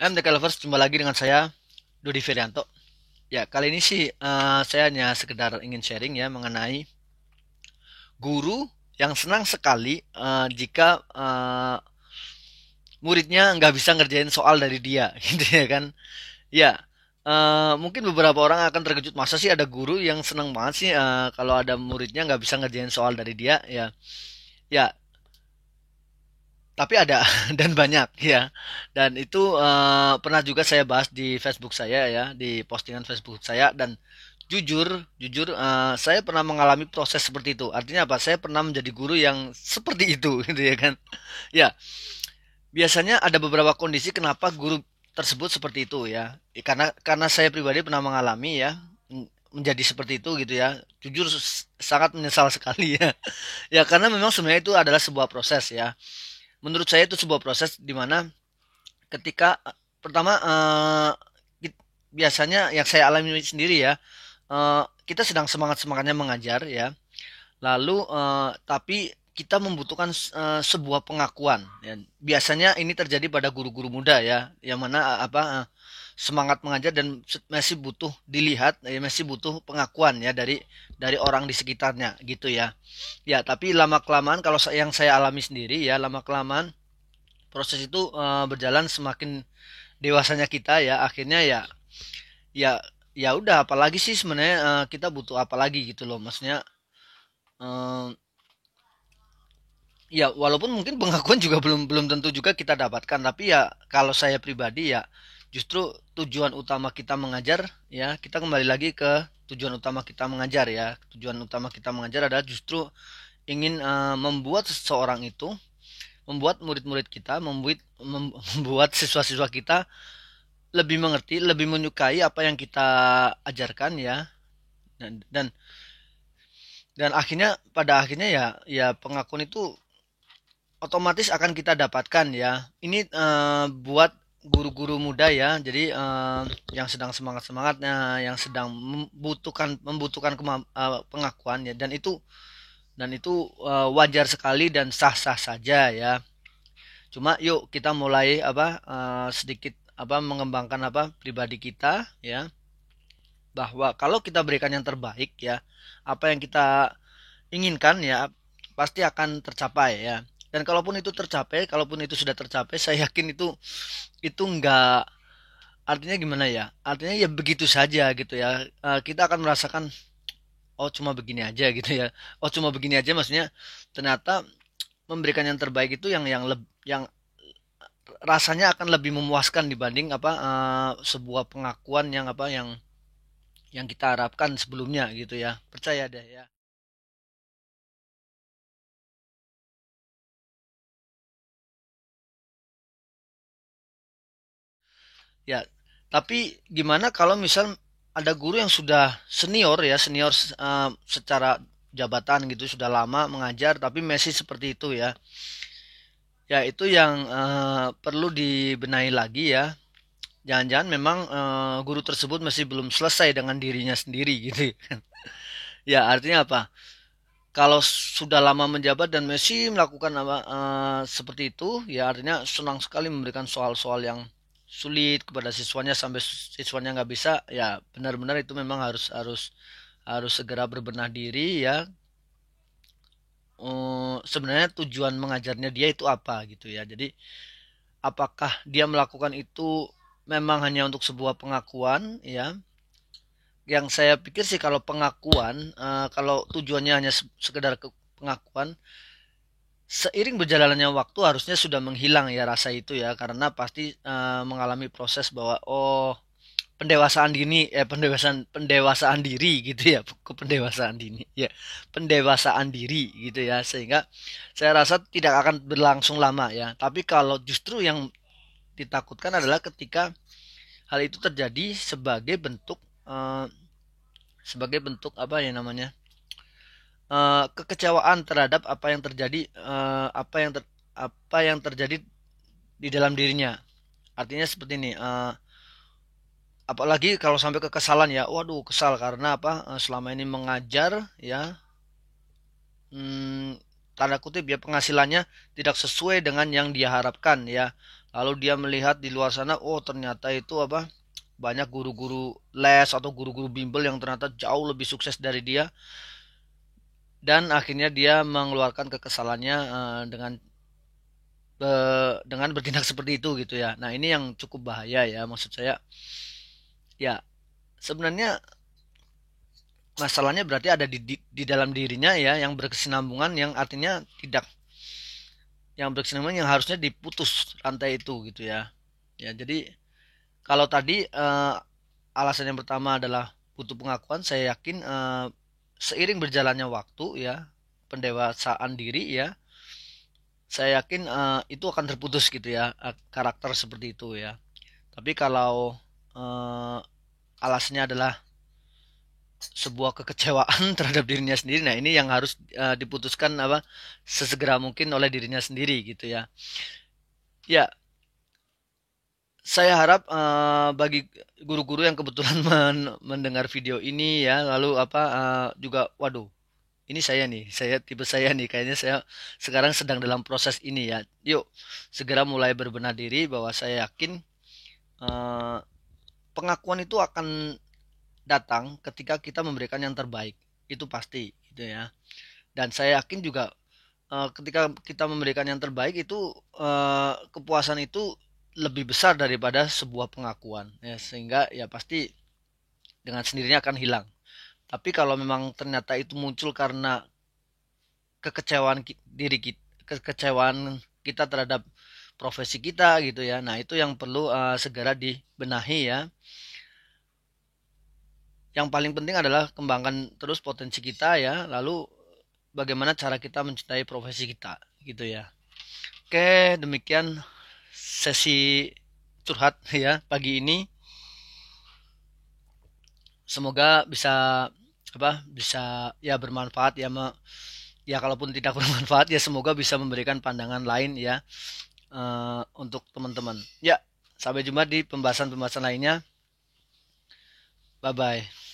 MTK Lovers, jumpa lagi dengan saya, Dodi Ferianto. Ya, kali ini sih saya hanya sekedar ingin sharing ya mengenai guru yang senang sekali jika muridnya nggak bisa ngerjain soal dari dia, gitu ya kan? Ya, mungkin beberapa orang akan terkejut, masa sih ada guru yang senang banget sih kalau ada muridnya nggak bisa ngerjain soal dari dia, ya. Ya, tapi ada dan banyak ya. Dan itu pernah juga saya bahas di Facebook saya ya, di postingan Facebook saya. Dan jujur jujur saya pernah mengalami proses seperti itu. Artinya apa? Saya pernah menjadi guru yang seperti itu gitu ya kan. Ya, biasanya ada beberapa kondisi kenapa guru tersebut seperti itu ya. Karena saya pribadi pernah mengalami ya, menjadi seperti itu gitu ya. Jujur sangat menyesal sekali ya. Ya, karena memang sebenarnya itu adalah sebuah proses ya. Menurut saya itu sebuah proses di mana ketika pertama biasanya yang saya alami sendiri ya, kita sedang semangat-semangatnya mengajar ya. Lalu tapi kita membutuhkan sebuah pengakuan ya. Biasanya ini terjadi pada guru-guru muda ya, yang mana semangat mengajar dan masih butuh dilihat ya, masih butuh pengakuan ya dari orang di sekitarnya gitu ya. Ya, tapi lama kelamaan kalau yang saya alami sendiri ya, lama kelamaan proses itu berjalan semakin dewasanya kita ya, akhirnya ya ya ya udah, apalagi sih sebenarnya kita butuh apa lagi gitu loh, maksudnya eh, ya walaupun mungkin pengakuan juga belum belum tentu juga kita dapatkan, tapi ya kalau saya pribadi ya justru tujuan utama kita mengajar ya, kita kembali lagi ke tujuan utama kita mengajar ya. Tujuan utama kita mengajar adalah justru ingin membuat seseorang itu, membuat murid-murid kita, membuat siswa-siswa kita lebih mengerti, lebih menyukai apa yang kita ajarkan ya. Dan dan dan akhirnya, pada akhirnya ya ya pengakuan itu otomatis akan kita dapatkan ya. Ini buat guru-guru muda ya. Jadi yang sedang semangat-semangatnya, yang sedang membutuhkan pengakuan ya, dan itu wajar sekali dan sah-sah saja ya. Cuma yuk kita mulai sedikit mengembangkan pribadi kita ya, bahwa kalau kita berikan yang terbaik ya, apa yang kita inginkan ya pasti akan tercapai ya. Dan kalaupun itu tercapai, kalaupun itu sudah tercapai, saya yakin itu enggak, artinya gimana ya? Artinya ya begitu saja gitu ya. Kita akan merasakan, oh cuma begini aja gitu ya. Oh cuma begini aja, maksudnya ternyata memberikan yang terbaik itu yang rasanya akan lebih memuaskan dibanding sebuah pengakuan yang kita harapkan sebelumnya gitu ya. Percaya deh ya. Ya, tapi gimana kalau misal ada guru yang sudah senior ya, senior secara jabatan gitu, sudah lama mengajar tapi masih seperti itu ya. Ya, itu yang perlu dibenahi lagi ya. Jangan-jangan memang guru tersebut masih belum selesai dengan dirinya sendiri gitu. Ya, artinya apa? Kalau sudah lama menjabat dan masih melakukan seperti itu, ya artinya senang sekali memberikan soal-soal yang sulit kepada siswanya sampai siswanya nggak bisa. Ya benar-benar itu memang harus harus harus segera berbenah diri ya. Sebenarnya tujuan mengajarnya dia itu apa gitu ya. Jadi apakah dia melakukan itu memang hanya untuk sebuah pengakuan ya. Yang saya pikir sih kalau pengakuan, kalau tujuannya hanya sekedar pengakuan, seiring berjalannya waktu harusnya sudah menghilang ya rasa itu ya, karena pasti mengalami proses bahwa oh, pendewasaan dini, pendewasaan diri gitu ya, ke pendewasaan dini ya, pendewasaan diri gitu ya, sehingga saya rasa tidak akan berlangsung lama ya. Tapi kalau justru yang ditakutkan adalah ketika hal itu terjadi eh, sebagai bentuk apa ya namanya, kekecewaan terhadap apa yang terjadi di dalam dirinya. Artinya seperti ini, apalagi kalau sampai kekesalan ya, waduh kesal karena selama ini mengajar ya, tanda kutip ya, penghasilannya tidak sesuai dengan yang dia harapkan ya. Lalu dia melihat di luar sana, oh ternyata itu apa? Banyak guru-guru les atau guru-guru bimbel yang ternyata jauh lebih sukses dari dia, dan akhirnya dia mengeluarkan kekesalannya dengan bertindak seperti itu gitu ya. Nah, ini yang cukup bahaya ya, maksud saya. Ya, sebenarnya masalahnya berarti ada di dalam dirinya ya, yang berkesinambungan, yang artinya tidak, yang berkesinambungan yang harusnya diputus rantai itu gitu ya. Ya, jadi kalau tadi alasan yang pertama adalah butuh pengakuan, saya yakin seiring berjalannya waktu ya, pendewasaan diri ya, saya yakin itu akan terputus gitu ya, karakter seperti itu ya. Tapi kalau alasannya adalah sebuah kekecewaan terhadap dirinya sendiri, nah ini yang harus diputuskan apa sesegera mungkin oleh dirinya sendiri gitu ya. Ya, saya harap bagi guru-guru yang kebetulan mendengar video ini ya, lalu apa juga, waduh, ini saya nih, saya tipe saya nih, kayaknya saya sekarang sedang dalam proses ini ya. Yuk, segera mulai berbenah diri, bahwa saya yakin eh, pengakuan itu akan datang ketika kita memberikan yang terbaik. Itu pasti gitu ya. Dan saya yakin juga ketika kita memberikan yang terbaik itu kepuasan itu lebih besar daripada sebuah pengakuan ya, sehingga ya pasti dengan sendirinya akan hilang. Tapi kalau memang ternyata itu muncul karena kekecewaan diri kita, kekecewaan kita terhadap profesi kita gitu ya. Nah, itu yang perlu segera dibenahi ya. Yang paling penting adalah kembangkan terus potensi kita ya. Lalu bagaimana cara kita mencintai profesi kita gitu ya. Oke, demikian sesi curhat ya pagi ini. Semoga bisa apa? Bisa ya bermanfaat ya, ya kalaupun tidak bermanfaat ya semoga bisa memberikan pandangan lain ya untuk teman-teman. Ya, sampai jumpa di pembahasan-pembahasan lainnya. Bye bye.